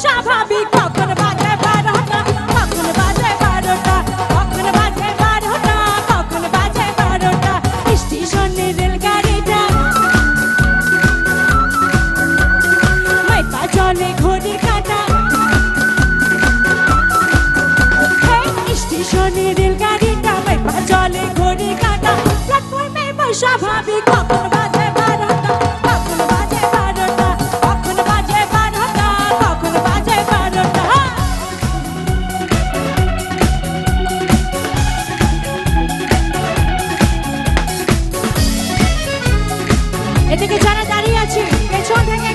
স্বাভাবিক কখন বাজে 12টা কখন বাজে 12টা কখন বাজে 12টা কখন বাজে 12টা স্টেশনে রেলগাড়িটা মাইপা চলে ঘড়ি কাঁটা স্টেশনে রেলগাড়িটা মাইপা চলে ঘড়ি কাঁটা প্ল্যাটফর্মে স্বাভাবিক কখন বাজে 12টা কখন বাজে 12টা কখন বাজে 12টা কখন বাজে 12টা এদিকে যারা দাঁড়িয়ে আছে পেছন থেকে